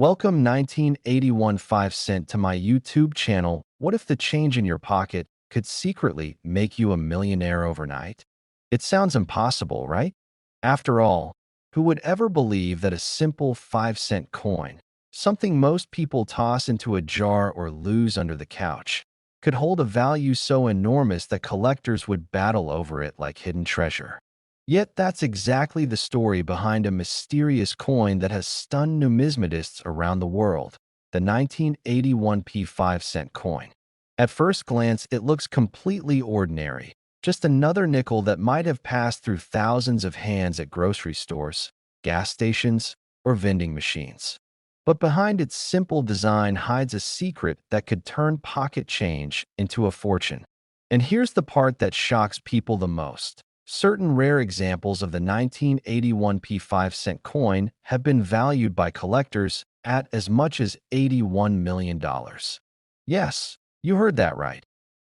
Welcome 1981 5 cent to my YouTube channel. What if the change in your pocket could secretly make you a millionaire overnight? It sounds impossible, right? After all, who would ever believe that a simple 5 cent coin, something most people toss into a jar or lose under the couch, could hold a value so enormous that collectors would battle over it like hidden treasure? Yet that's exactly the story behind a mysterious coin that has stunned numismatists around the world, the 1981 5 cent coin. At first glance, it looks completely ordinary, just another nickel that might have passed through thousands of hands at grocery stores, gas stations, or vending machines. But behind its simple design hides a secret that could turn pocket change into a fortune. And here's the part that shocks people the most. Certain rare examples of the 1981 5 cent coin have been valued by collectors at as much as $81 million. Yes, you heard that right.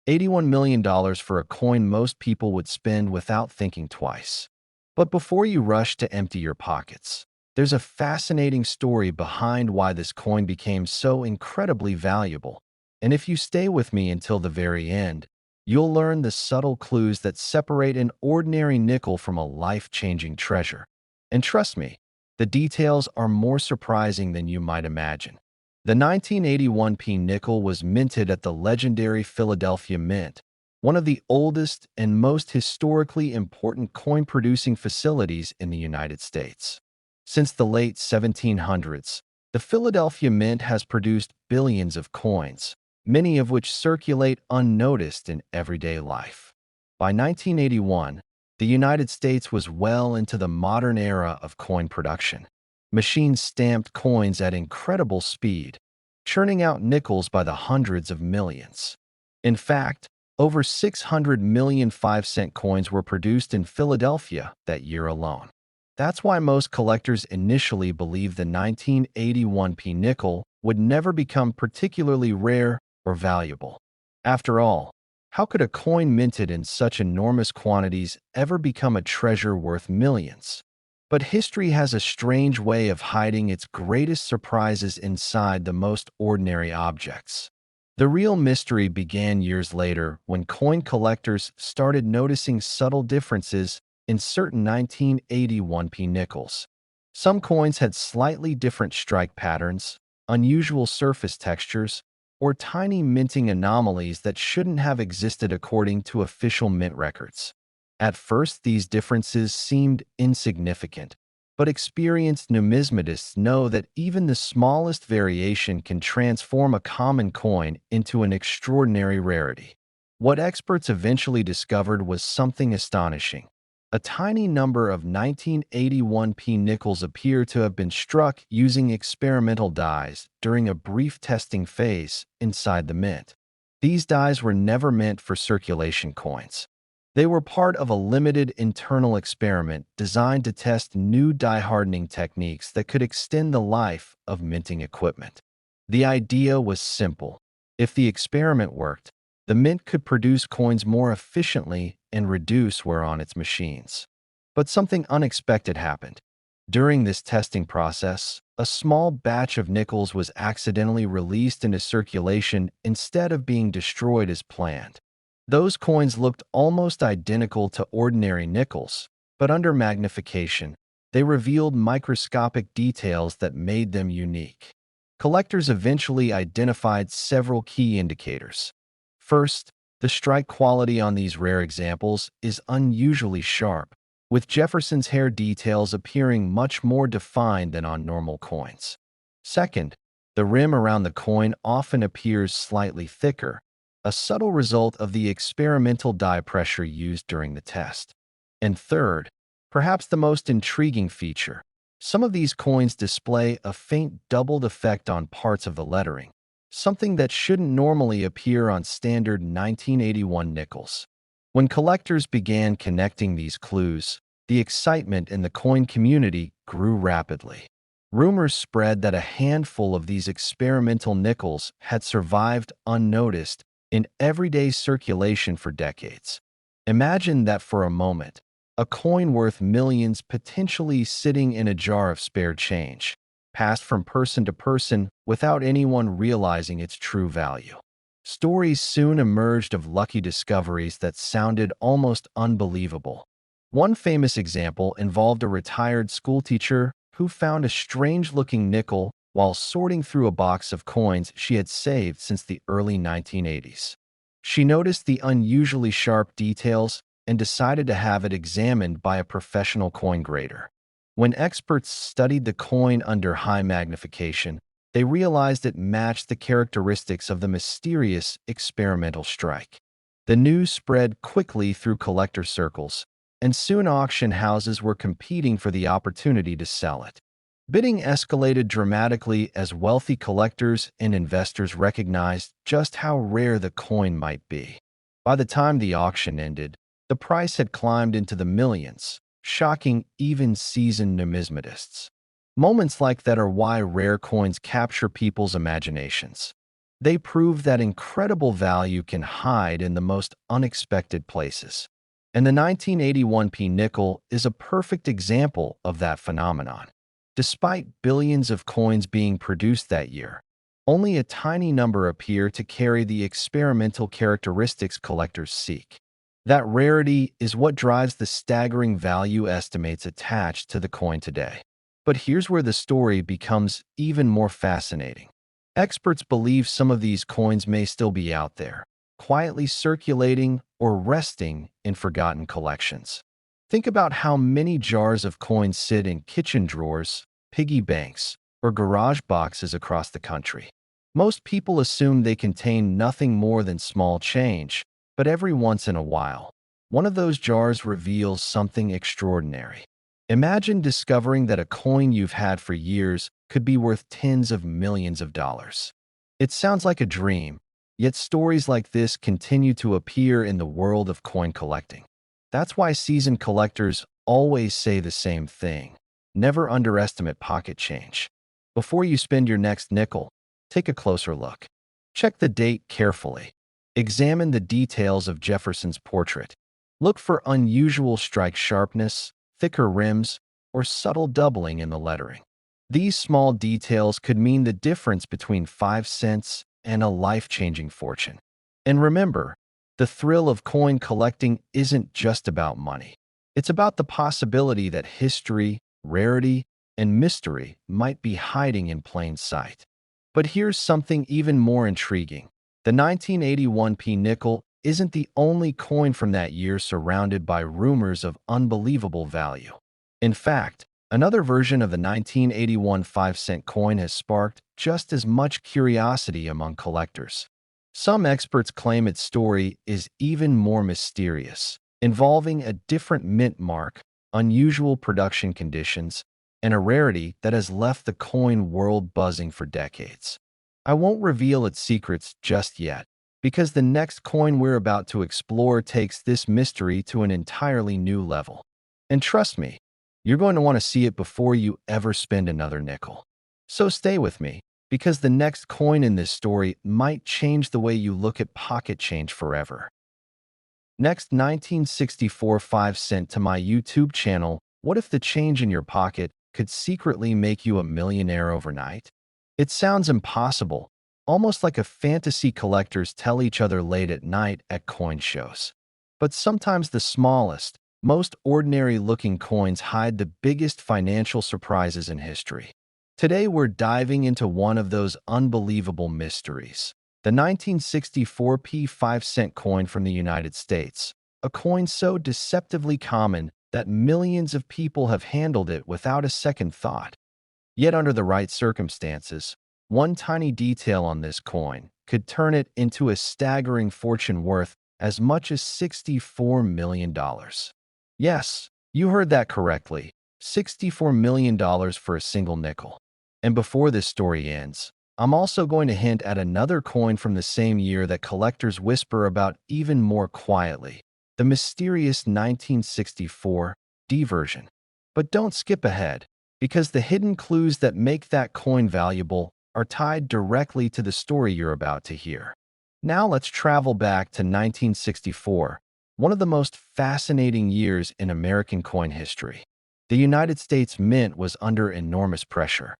$81 million for a coin most people would spend without thinking twice. But before you rush to empty your pockets, there's a fascinating story behind why this coin became so incredibly valuable. And if you stay with me until the very end, you'll learn the subtle clues that separate an ordinary nickel from a life-changing treasure. And trust me, the details are more surprising than you might imagine. The 1981 nickel was minted at the legendary Philadelphia Mint, one of the oldest and most historically important coin-producing facilities in the United States. Since the late 1700s, the Philadelphia Mint has produced billions of coins, many of which circulate unnoticed in everyday life. By 1981, the United States was well into the modern era of coin production. Machines stamped coins at incredible speed, churning out nickels by the hundreds of millions. In fact, over 600 million 5 cent coins were produced in Philadelphia that year alone. That's why most collectors initially believed the 1981 nickel would never become particularly rare or valuable. After all, how could a coin minted in such enormous quantities ever become a treasure worth millions? But history has a strange way of hiding its greatest surprises inside the most ordinary objects. The real mystery began years later when coin collectors started noticing subtle differences in certain 1981 nickels. Some coins had slightly different strike patterns, unusual surface textures, or tiny minting anomalies that shouldn't have existed according to official mint records. At first, these differences seemed insignificant, but experienced numismatists know that even the smallest variation can transform a common coin into an extraordinary rarity. What experts eventually discovered was something astonishing. A tiny number of 1981 nickels appear to have been struck using experimental dies during a brief testing phase inside the mint. These dies were never meant for circulation coins. They were part of a limited internal experiment designed to test new die hardening techniques that could extend the life of minting equipment. The idea was simple. If the experiment worked, the mint could produce coins more efficiently and reduce wear on its machines. But something unexpected happened. During this testing process, a small batch of nickels was accidentally released into circulation instead of being destroyed as planned. Those coins looked almost identical to ordinary nickels, but under magnification, they revealed microscopic details that made them unique. Collectors eventually identified several key indicators. First, the strike quality on these rare examples is unusually sharp, with Jefferson's hair details appearing much more defined than on normal coins. Second, the rim around the coin often appears slightly thicker, a subtle result of the experimental die pressure used during the test. And third, perhaps the most intriguing feature, some of these coins display a faint doubled effect on parts of the lettering, something that shouldn't normally appear on standard 1981 nickels. When collectors began connecting these clues, the excitement in the coin community grew rapidly. Rumors spread that a handful of these experimental nickels had survived unnoticed in everyday circulation for decades. Imagine that for a moment, a coin worth millions potentially sitting in a jar of spare change, passed from person to person without anyone realizing its true value. Stories soon emerged of lucky discoveries that sounded almost unbelievable. One famous example involved a retired schoolteacher who found a strange-looking nickel while sorting through a box of coins she had saved since the early 1980s. She noticed the unusually sharp details and decided to have it examined by a professional coin grader. When experts studied the coin under high magnification, they realized it matched the characteristics of the mysterious experimental strike. The news spread quickly through collector circles, and soon auction houses were competing for the opportunity to sell it. Bidding escalated dramatically as wealthy collectors and investors recognized just how rare the coin might be. By the time the auction ended, the price had climbed into the millions, shocking even seasoned numismatists. Moments like that are why rare coins capture people's imaginations. They prove that incredible value can hide in the most unexpected places. And the 1981 nickel is a perfect example of that phenomenon. Despite billions of coins being produced that year, only a tiny number appear to carry the experimental characteristics collectors seek. That rarity is what drives the staggering value estimates attached to the coin today. But here's where the story becomes even more fascinating. Experts believe some of these coins may still be out there, quietly circulating or resting in forgotten collections. Think about how many jars of coins sit in kitchen drawers, piggy banks, or garage boxes across the country. Most people assume they contain nothing more than small change, but every once in a while, one of those jars reveals something extraordinary. Imagine discovering that a coin you've had for years could be worth tens of millions of dollars. It sounds like a dream, yet stories like this continue to appear in the world of coin collecting. That's why seasoned collectors always say the same thing: never underestimate pocket change. Before you spend your next nickel, take a closer look. Check the date carefully. Examine the details of Jefferson's portrait. Look for unusual strike sharpness, thicker rims, or subtle doubling in the lettering. These small details could mean the difference between 5 cents and a life-changing fortune. And remember, the thrill of coin collecting isn't just about money. It's about the possibility that history, rarity, and mystery might be hiding in plain sight. But here's something even more intriguing. The 1981 nickel isn't the only coin from that year surrounded by rumors of unbelievable value. In fact, another version of the 1981 5-cent coin has sparked just as much curiosity among collectors. Some experts claim its story is even more mysterious, involving a different mint mark, unusual production conditions, and a rarity that has left the coin world buzzing for decades. I won't reveal its secrets just yet, because the next coin we're about to explore takes this mystery to an entirely new level. And trust me, you're going to want to see it before you ever spend another nickel. So stay with me, because the next coin in this story might change the way you look at pocket change forever. Next, 1964 5-cent to my YouTube channel. What if the change in your pocket could secretly make you a millionaire overnight? It sounds impossible, almost like a fantasy collectors tell each other late at night at coin shows. But sometimes the smallest, most ordinary-looking coins hide the biggest financial surprises in history. Today we're diving into one of those unbelievable mysteries: the 1964 5-cent coin from the United States, a coin so deceptively common that millions of people have handled it without a second thought. Yet under the right circumstances, one tiny detail on this coin could turn it into a staggering fortune worth as much as $64 million. Yes, you heard that correctly, $64 million for a single nickel. And before this story ends, I'm also going to hint at another coin from the same year that collectors whisper about even more quietly: the mysterious 1964 D version. But don't skip ahead, because the hidden clues that make that coin valuable are tied directly to the story you're about to hear. Now let's travel back to 1964, one of the most fascinating years in American coin history. The United States Mint was under enormous pressure.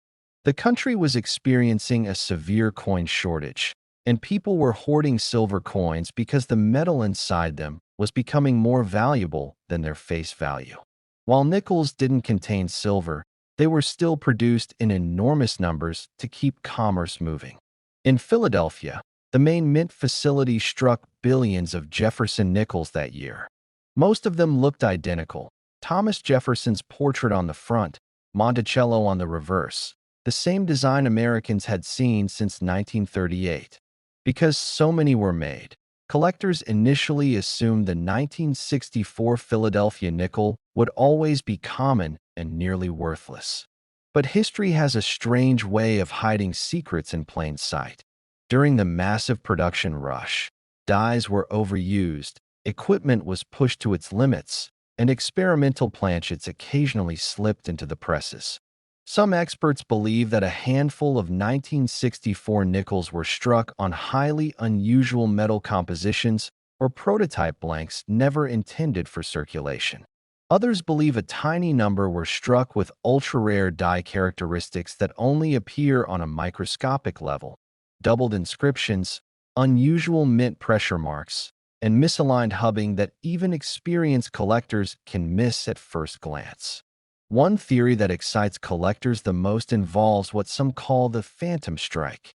The country was experiencing a severe coin shortage, and people were hoarding silver coins because the metal inside them was becoming more valuable than their face value. While nickels didn't contain silver, they were still produced in enormous numbers to keep commerce moving. In Philadelphia, the main mint facility struck billions of Jefferson nickels that year. Most of them looked identical. Thomas Jefferson's portrait on the front, Monticello on the reverse, the same design Americans had seen since 1938. Because so many were made, collectors initially assumed the 1964 Philadelphia nickel would always be common and nearly worthless. But history has a strange way of hiding secrets in plain sight. During the massive production rush, dyes were overused, equipment was pushed to its limits, and experimental planchets occasionally slipped into the presses. Some experts believe that a handful of 1964 nickels were struck on highly unusual metal compositions or prototype blanks never intended for circulation. Others believe a tiny number were struck with ultra-rare die characteristics that only appear on a microscopic level: doubled inscriptions, unusual mint pressure marks, and misaligned hubbing that even experienced collectors can miss at first glance. One theory that excites collectors the most involves what some call the phantom strike.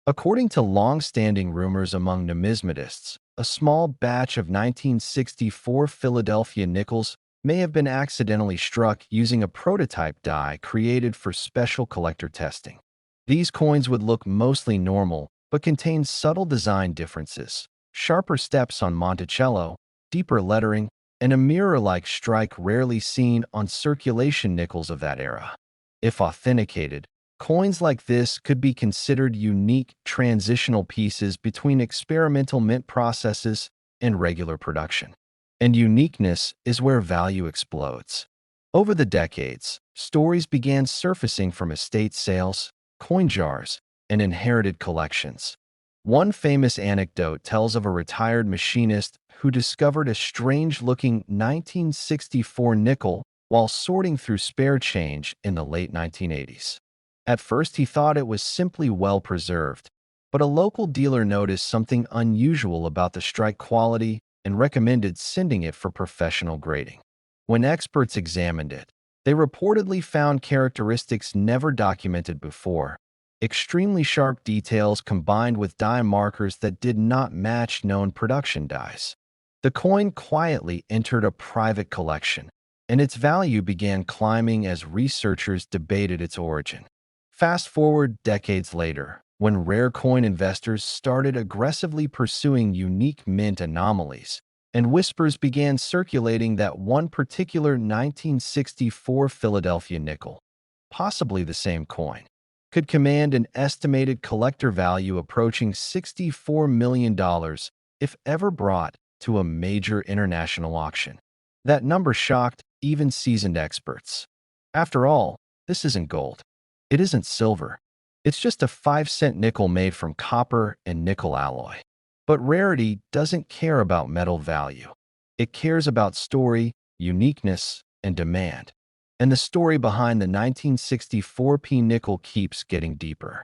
According to long-standing rumors among numismatists, a small batch of 1964 Philadelphia nickels may have been accidentally struck using a prototype die created for special collector testing. These coins would look mostly normal, but contain subtle design differences: sharper steps on Monticello, deeper lettering, and a mirror-like strike rarely seen on circulation nickels of that era. If authenticated, coins like this could be considered unique transitional pieces between experimental mint processes and regular production. And uniqueness is where value explodes. Over the decades, stories began surfacing from estate sales, coin jars, and inherited collections. One famous anecdote tells of a retired machinist who discovered a strange-looking 1964 nickel while sorting through spare change in the late 1980s. At first, he thought it was simply well-preserved, but a local dealer noticed something unusual about the strike quality and recommended sending it for professional grading. When experts examined it, they reportedly found characteristics never documented before: extremely sharp details combined with die markers that did not match known production dies. The coin quietly entered a private collection, and its value began climbing as researchers debated its origin. Fast forward decades later, when rare coin investors started aggressively pursuing unique mint anomalies, and whispers began circulating that one particular 1964 Philadelphia nickel, possibly the same coin, could command an estimated collector value approaching $64 million if ever brought to a major international auction. That number shocked even seasoned experts. After all, this isn't gold. It isn't silver. It's just a 5-cent nickel made from copper and nickel alloy. But rarity doesn't care about metal value. It cares about story, uniqueness, and demand. And the story behind the 1964p nickel keeps getting deeper.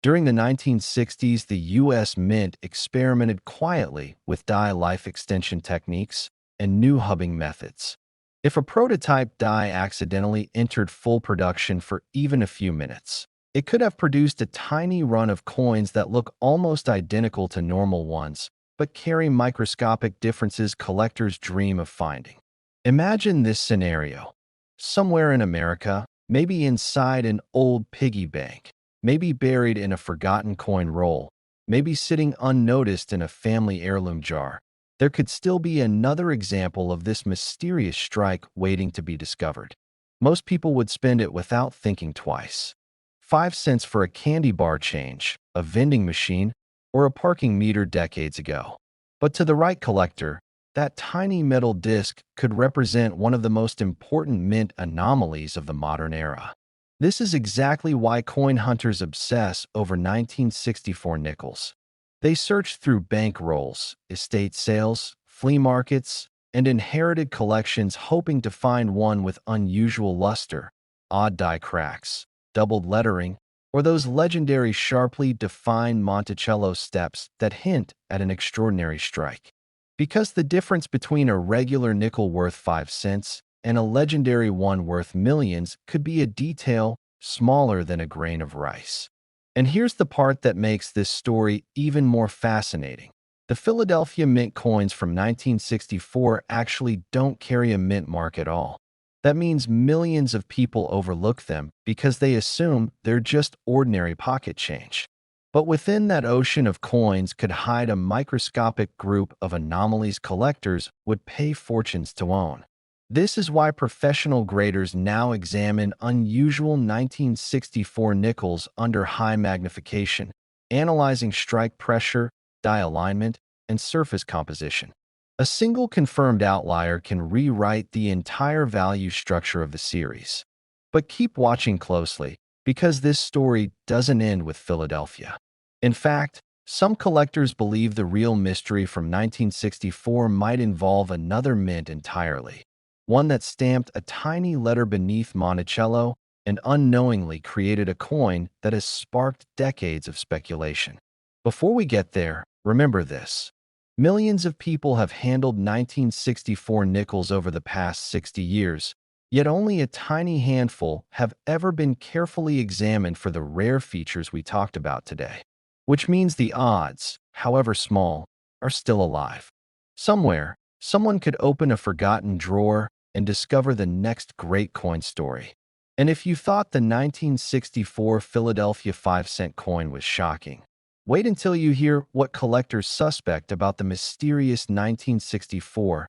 During the 1960s, the U.S. Mint experimented quietly with die life extension techniques and new hubbing methods. If a prototype die accidentally entered full production for even a few minutes, it could have produced a tiny run of coins that look almost identical to normal ones, but carry microscopic differences collectors dream of finding. Imagine this scenario. Somewhere in America, maybe inside an old piggy bank, maybe buried in a forgotten coin roll, maybe sitting unnoticed in a family heirloom jar, there could still be another example of this mysterious strike waiting to be discovered. Most people would spend it without thinking twice. 5 cents for a candy bar change, a vending machine, or a parking meter decades ago. But to the right collector, that tiny metal disc could represent one of the most important mint anomalies of the modern era. This is exactly why coin hunters obsess over 1964 nickels. They search through bank rolls, estate sales, flea markets, and inherited collections hoping to find one with unusual luster, odd die cracks, doubled lettering, or those legendary sharply defined Monticello steps that hint at an extraordinary strike. Because the difference between a regular nickel worth 5 cents and a legendary one worth millions could be a detail smaller than a grain of rice. And here's the part that makes this story even more fascinating. The Philadelphia Mint coins from 1964 actually don't carry a mint mark at all. That means millions of people overlook them because they assume they're just ordinary pocket change. But within that ocean of coins could hide a microscopic group of anomalies collectors would pay fortunes to own. This is why professional graders now examine unusual 1964 nickels under high magnification, analyzing strike pressure, die alignment, and surface composition. A single confirmed outlier can rewrite the entire value structure of the series. But keep watching closely, because this story doesn't end with Philadelphia. In fact, some collectors believe the real mystery from 1964 might involve another mint entirely, one that stamped a tiny letter beneath Monticello and unknowingly created a coin that has sparked decades of speculation. Before we get there, remember this. Millions of people have handled 1964 nickels over the past 60 years, yet only a tiny handful have ever been carefully examined for the rare features we talked about today. Which means the odds, however small, are still alive. Somewhere, someone could open a forgotten drawer and discover the next great coin story. And if you thought the 1964 Philadelphia 5-cent coin was shocking, wait until you hear what collectors suspect about the mysterious 1964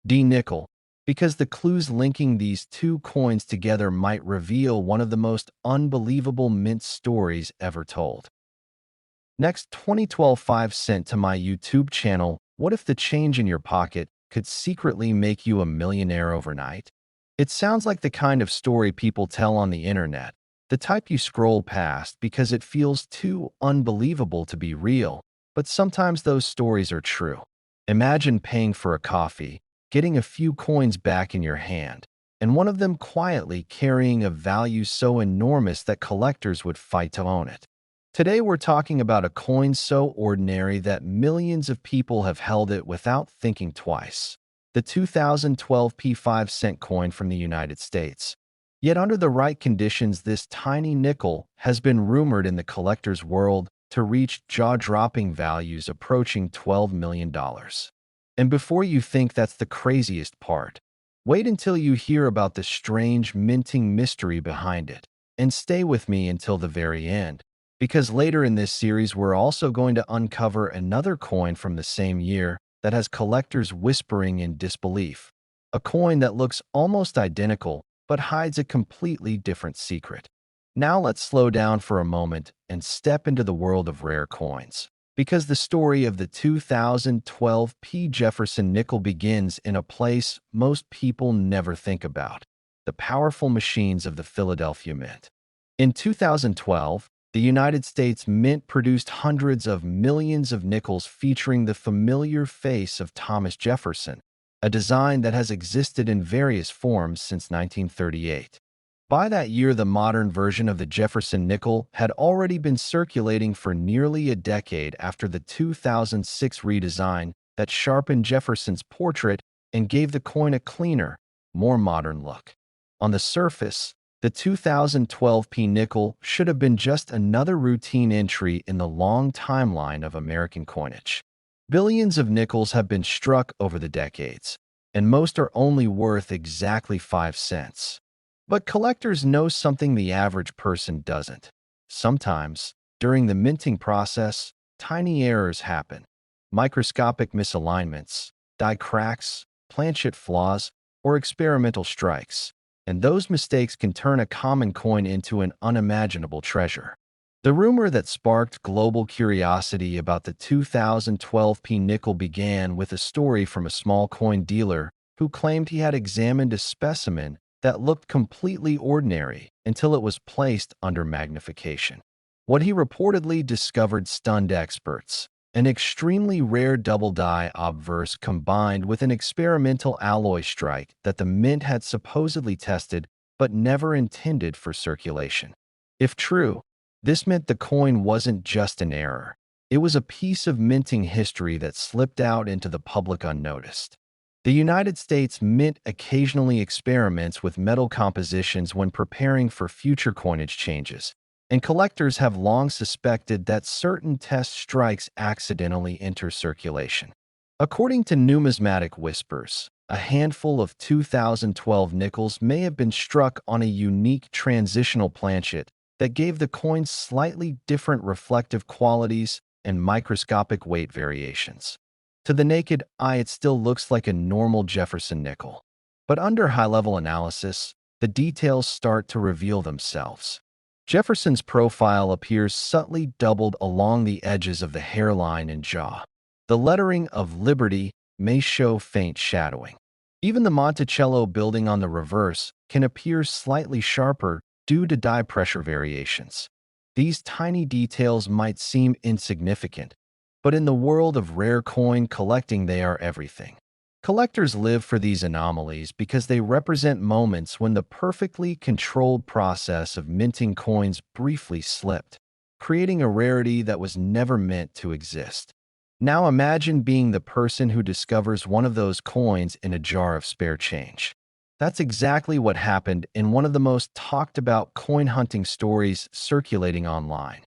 D nickel, because the clues linking these two coins together might reveal one of the most unbelievable mint stories ever told. Next, 2012 5 cent to my YouTube channel. What if the change in your pocket could secretly make you a millionaire overnight? It sounds like the kind of story people tell on the internet, the type you scroll past because it feels too unbelievable to be real, but sometimes those stories are true. Imagine paying for a coffee, getting a few coins back in your hand, and one of them quietly carrying a value so enormous that collectors would fight to own it. Today we're talking about a coin so ordinary that millions of people have held it without thinking twice. The 2012 P5 cent coin from the United States. Yet under the right conditions, this tiny nickel has been rumored in the collector's world to reach jaw-dropping values approaching $12 million. And before you think that's the craziest part, wait until you hear about the strange minting mystery behind it, and stay with me until the very end. Because later in this series, we're also going to uncover another coin from the same year that has collectors whispering in disbelief. A coin that looks almost identical, but hides a completely different secret. Now let's slow down for a moment and step into the world of rare coins. Because the story of the 2012 P. Jefferson nickel begins in a place most people never think about: the powerful machines of the Philadelphia Mint. In 2012, the United States Mint produced hundreds of millions of nickels featuring the familiar face of Thomas Jefferson, a design that has existed in various forms since 1938. By that year, the modern version of the Jefferson nickel had already been circulating for nearly a decade after the 2006 redesign that sharpened Jefferson's portrait and gave the coin a cleaner, more modern look. On the surface, the 2012 P nickel should have been just another routine entry in the long timeline of American coinage. Billions of nickels have been struck over the decades, and most are only worth exactly 5 cents. But collectors know something the average person doesn't. Sometimes, during the minting process, tiny errors happen. Microscopic misalignments, die cracks, planchet flaws, or experimental strikes. And those mistakes can turn a common coin into an unimaginable treasure. The rumor that sparked global curiosity about the 2012 P nickel began with a story from a small coin dealer who claimed he had examined a specimen that looked completely ordinary until it was placed under magnification. What he reportedly discovered stunned experts: an extremely rare double-die obverse combined with an experimental alloy strike that the mint had supposedly tested but never intended for circulation. If true, This meant the coin wasn't just an error. It was a piece of minting history that slipped out into the public unnoticed. The United States Mint occasionally experiments with metal compositions when preparing for future coinage changes, and collectors have long suspected that certain test strikes accidentally enter circulation. According to numismatic whispers, a handful of 2012 nickels may have been struck on a unique transitional planchet that gave the coin slightly different reflective qualities and microscopic weight variations. To the naked eye, it still looks like a normal Jefferson nickel. But under high-level analysis, the details start to reveal themselves. Jefferson's profile appears subtly doubled along the edges of the hairline and jaw. The lettering of Liberty may show faint shadowing. Even the Monticello building on the reverse can appear slightly sharper due to die pressure variations. These tiny details might seem insignificant, but in the world of rare coin collecting, they are everything. Collectors live for these anomalies because they represent moments when the perfectly controlled process of minting coins briefly slipped, creating a rarity that was never meant to exist. Now imagine being the person who discovers one of those coins in a jar of spare change. That's exactly what happened in one of the most talked about coin hunting stories circulating online.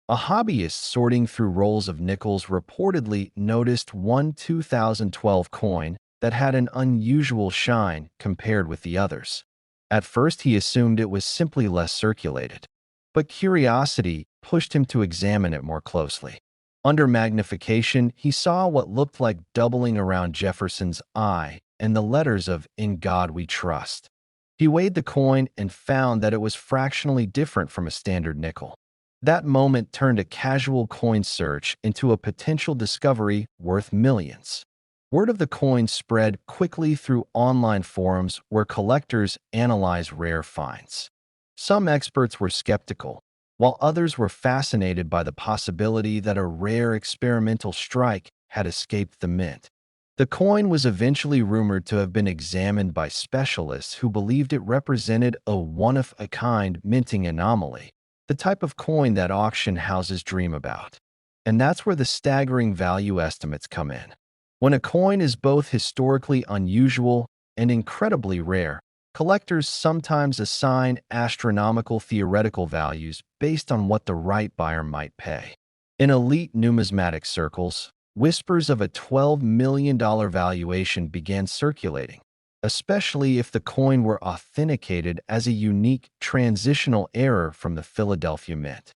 A hobbyist sorting through rolls of nickels reportedly noticed one 2012 coin that had an unusual shine compared with the others. At first, he assumed it was simply less circulated, but curiosity pushed him to examine it more closely. Under magnification, he saw what looked like doubling around Jefferson's eye and the letters of "In God We Trust." He weighed the coin and found that it was fractionally different from a standard nickel. That moment turned a casual coin search into a potential discovery worth millions. Word of the coin spread quickly through online forums where collectors analyze rare finds. Some experts were skeptical, while others were fascinated by the possibility that a rare experimental strike had escaped the mint. The coin was eventually rumored to have been examined by specialists who believed it represented a one-of-a-kind minting anomaly, the type of coin that auction houses dream about. And that's where the staggering value estimates come in. When a coin is both historically unusual and incredibly rare, collectors sometimes assign astronomical theoretical values based on what the right buyer might pay. In elite numismatic circles, whispers of a $12 million valuation began circulating, especially if the coin were authenticated as a unique transitional error from the Philadelphia Mint.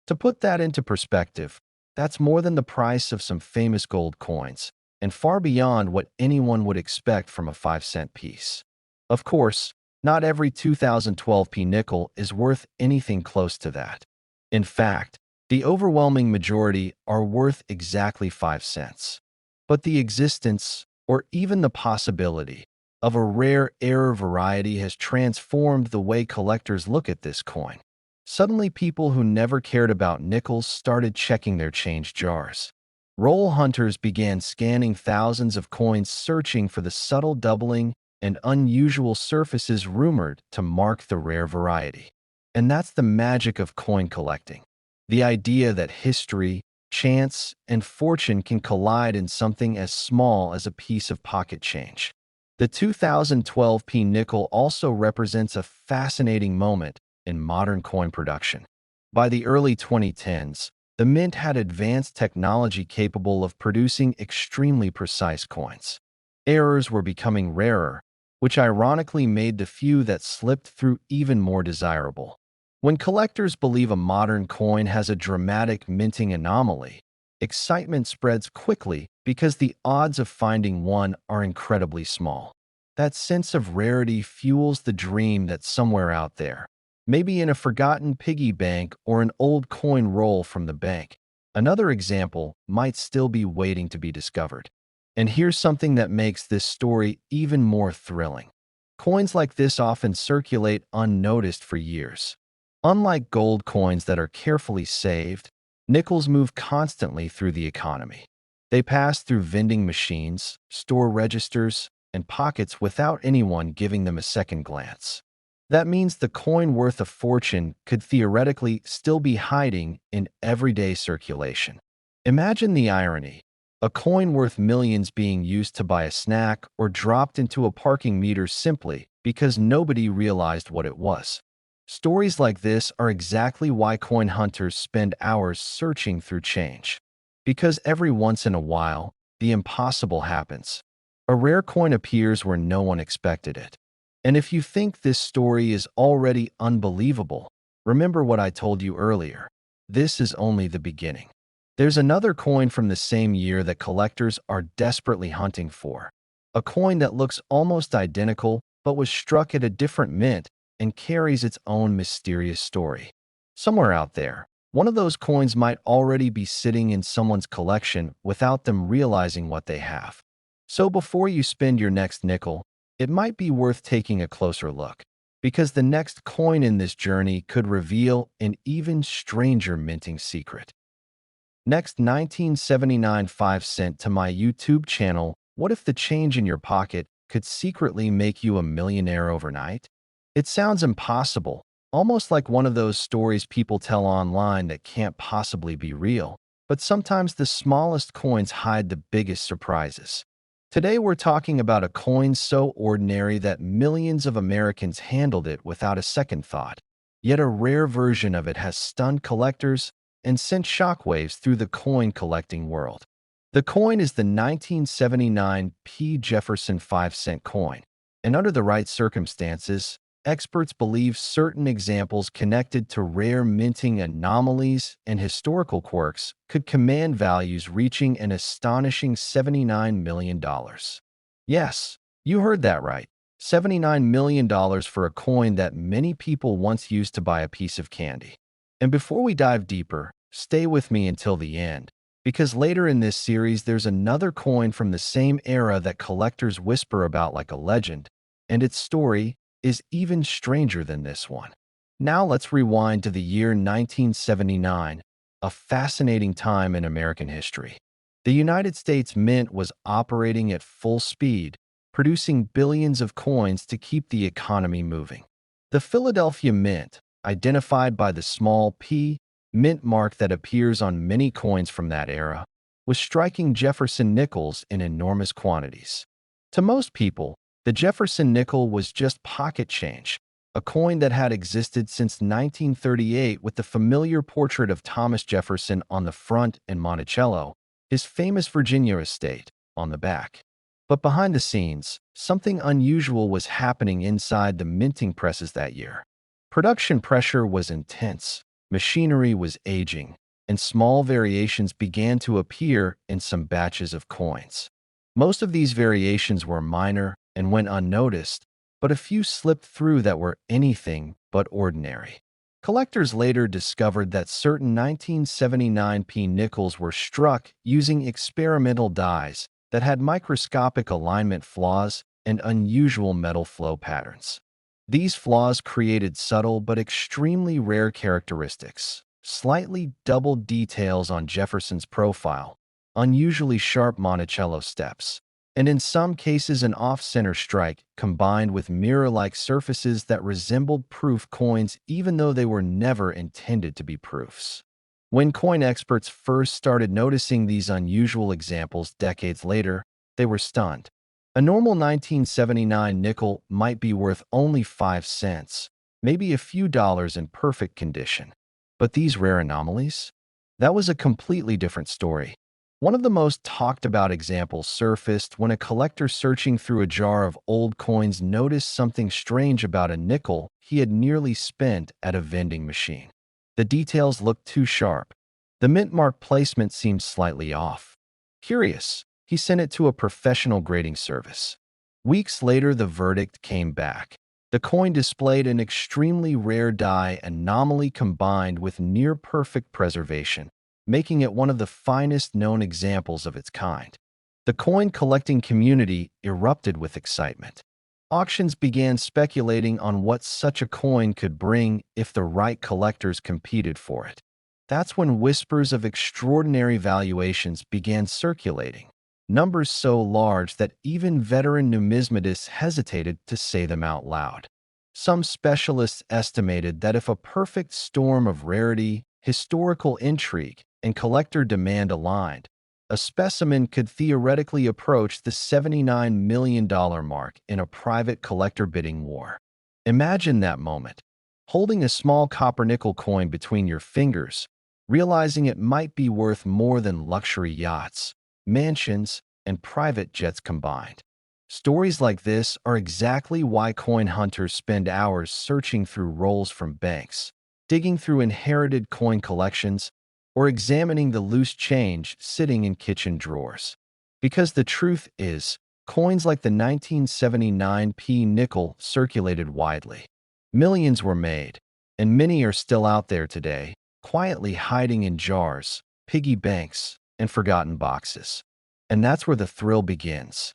To put that into perspective, that's more than the price of some famous gold coins, and far beyond what anyone would expect from a 5-cent piece. Of course, not every 2012 nickel is worth anything close to that. In fact, the overwhelming majority are worth exactly 5 cents. But the existence, or even the possibility, of a rare error variety has transformed the way collectors look at this coin. Suddenly, people who never cared about nickels started checking their change jars. Roll hunters began scanning thousands of coins, searching for the subtle doubling and unusual surfaces rumored to mark the rare variety. And that's the magic of coin collecting. The idea that history, chance, and fortune can collide in something as small as a piece of pocket change. The 2012 nickel also represents a fascinating moment in modern coin production. By the early 2010s, the mint had advanced technology capable of producing extremely precise coins. Errors were becoming rarer, which ironically made the few that slipped through even more desirable. When collectors believe a modern coin has a dramatic minting anomaly, excitement spreads quickly because the odds of finding one are incredibly small. That sense of rarity fuels the dream that somewhere out there, maybe in a forgotten piggy bank or an old coin roll from the bank, another example might still be waiting to be discovered. And here's something that makes this story even more thrilling. Coins like this often circulate unnoticed for years. Unlike gold coins that are carefully saved, nickels move constantly through the economy. They pass through vending machines, store registers, and pockets without anyone giving them a second glance. That means the coin worth a fortune could theoretically still be hiding in everyday circulation. Imagine the irony. A coin worth millions being used to buy a snack or dropped into a parking meter simply because nobody realized what it was. Stories like this are exactly why coin hunters spend hours searching through change. Because every once in a while, the impossible happens. A rare coin appears where no one expected it. And if you think this story is already unbelievable, remember what I told you earlier. This is only the beginning. There's another coin from the same year that collectors are desperately hunting for. A coin that looks almost identical but was struck at a different mint and carries its own mysterious story. Somewhere out there, one of those coins might already be sitting in someone's collection without them realizing what they have. So before you spend your next nickel, it might be worth taking a closer look, because the next coin in this journey could reveal an even stranger minting secret. Next, 1979 5 cent to my YouTube channel. What if the change in your pocket could secretly make you a millionaire overnight? It sounds impossible, almost like one of those stories people tell online that can't possibly be real. But sometimes the smallest coins hide the biggest surprises. Today we're talking about a coin so ordinary that millions of Americans handled it without a second thought. Yet a rare version of it has stunned collectors and sent shockwaves through the coin collecting world. The coin is the 1979 P. Jefferson 5 cent coin, and under the right circumstances, experts believe certain examples connected to rare minting anomalies and historical quirks could command values reaching an astonishing $79 million. Yes, you heard that right. $79 million for a coin that many people once used to buy a piece of candy. And before we dive deeper, stay with me until the end, because later in this series there's another coin from the same era that collectors whisper about like a legend, and its story is even stranger than this one. Now let's rewind to the year 1979, a fascinating time in American history. The United States Mint was operating at full speed, producing billions of coins to keep the economy moving. The Philadelphia Mint, identified by the small P mint mark that appears on many coins from that era, was striking Jefferson nickels in enormous quantities. To most people, the Jefferson nickel was just pocket change, a coin that had existed since 1938 with the familiar portrait of Thomas Jefferson on the front and Monticello, his famous Virginia estate, on the back. But behind the scenes, something unusual was happening inside the minting presses that year. Production pressure was intense, machinery was aging, and small variations began to appear in some batches of coins. Most of these variations were minor and went unnoticed, but a few slipped through that were anything but ordinary. Collectors later discovered that certain 1979 P nickels were struck using experimental dies that had microscopic alignment flaws and unusual metal flow patterns. These flaws created subtle but extremely rare characteristics, slightly doubled details on Jefferson's profile, unusually sharp Monticello steps, and in some cases an off-center strike combined with mirror-like surfaces that resembled proof coins even though they were never intended to be proofs. When coin experts first started noticing these unusual examples decades later, they were stunned. A normal 1979 nickel might be worth only 5 cents, maybe a few dollars in perfect condition. But these rare anomalies? That was a completely different story. One of the most talked about examples surfaced when a collector searching through a jar of old coins noticed something strange about a nickel he had nearly spent at a vending machine. The details looked too sharp. The mint mark placement seemed slightly off. Curious, he sent it to a professional grading service. Weeks later, the verdict came back. The coin displayed an extremely rare die anomaly combined with near-perfect preservation, making it one of the finest known examples of its kind. The coin collecting community erupted with excitement. Auctions began speculating on what such a coin could bring if the right collectors competed for it. That's when whispers of extraordinary valuations began circulating, numbers so large that even veteran numismatists hesitated to say them out loud. Some specialists estimated that if a perfect storm of rarity, historical intrigue, and collector demand aligned, a specimen could theoretically approach the $79 million mark in a private collector bidding war. Imagine that moment, holding a small copper-nickel coin between your fingers, realizing it might be worth more than luxury yachts, mansions, and private jets combined. Stories like this are exactly why coin hunters spend hours searching through rolls from banks, digging through inherited coin collections, or examining the loose change sitting in kitchen drawers. Because the truth is, coins like the 1979p nickel circulated widely. Millions were made, and many are still out there today, quietly hiding in jars, piggy banks, and forgotten boxes. And that's where the thrill begins.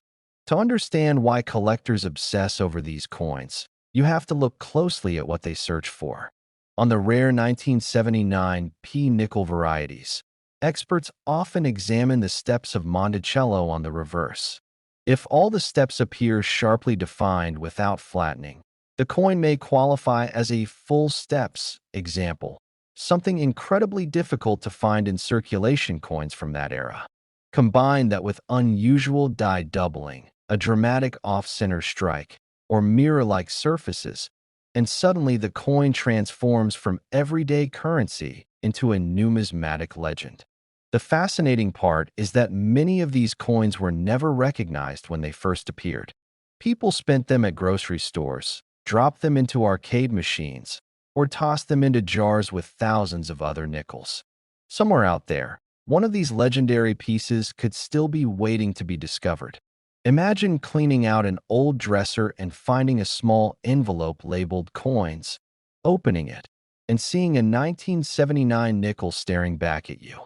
To understand why collectors obsess over these coins, you have to look closely at what they search for. On the rare 1979p nickel varieties, experts often examine the steps of Monticello on the reverse. If all the steps appear sharply defined without flattening, the coin may qualify as a full steps example, something incredibly difficult to find in circulation coins from that era. Combine that with unusual die doubling, a dramatic off-center strike, or mirror-like surfaces, and suddenly the coin transforms from everyday currency into a numismatic legend. The fascinating part is that many of these coins were never recognized when they first appeared. People spent them at grocery stores, dropped them into arcade machines, or tossed them into jars with thousands of other nickels. Somewhere out there, one of these legendary pieces could still be waiting to be discovered. Imagine cleaning out an old dresser and finding a small envelope labeled coins, opening it, and seeing a 1979 nickel staring back at you.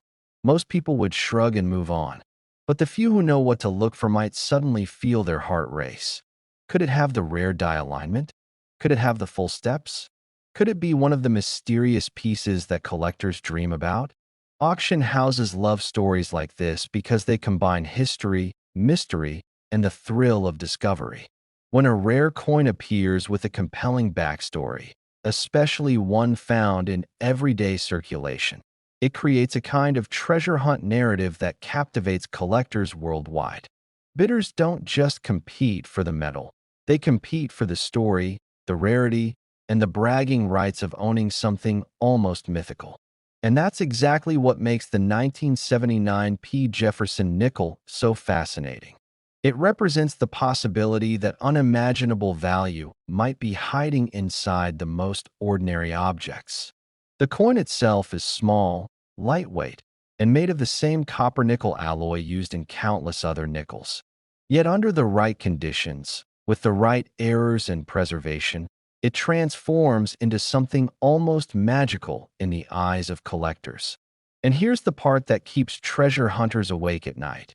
Most people would shrug and move on, but the few who know what to look for might suddenly feel their heart race. Could it have the rare die alignment? Could it have the full steps? Could it be one of the mysterious pieces that collectors dream about? Auction houses love stories like this because they combine history, mystery, and the thrill of discovery. When a rare coin appears with a compelling backstory, especially one found in everyday circulation, it creates a kind of treasure hunt narrative that captivates collectors worldwide. Bidders don't just compete for the metal, they compete for the story, the rarity, and the bragging rights of owning something almost mythical. And that's exactly what makes the 1979p Jefferson nickel so fascinating. It represents the possibility that unimaginable value might be hiding inside the most ordinary objects. The coin itself is small, lightweight, and made of the same copper-nickel alloy used in countless other nickels. Yet under the right conditions, with the right errors and preservation, it transforms into something almost magical in the eyes of collectors. And here's the part that keeps treasure hunters awake at night.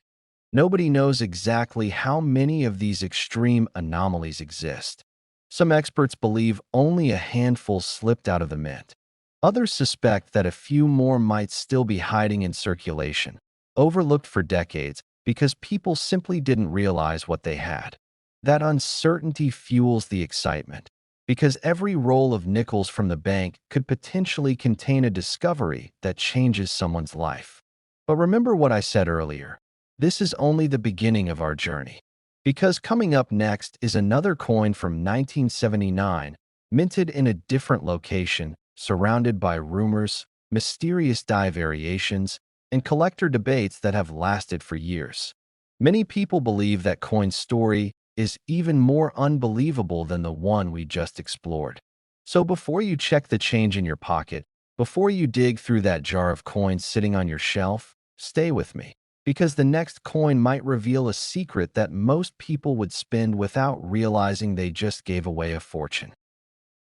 Nobody knows exactly how many of these extreme anomalies exist. Some experts believe only a handful slipped out of the mint. Others suspect that a few more might still be hiding in circulation, overlooked for decades because people simply didn't realize what they had. That uncertainty fuels the excitement, because every roll of nickels from the bank could potentially contain a discovery that changes someone's life. But remember what I said earlier. This is only the beginning of our journey, because coming up next is another coin from 1979, minted in a different location, surrounded by rumors, mysterious die variations, and collector debates that have lasted for years. Many people believe that coin's story is even more unbelievable than the one we just explored. So before you check the change in your pocket, before you dig through that jar of coins sitting on your shelf, stay with me, because the next coin might reveal a secret that most people would spend without realizing they just gave away a fortune.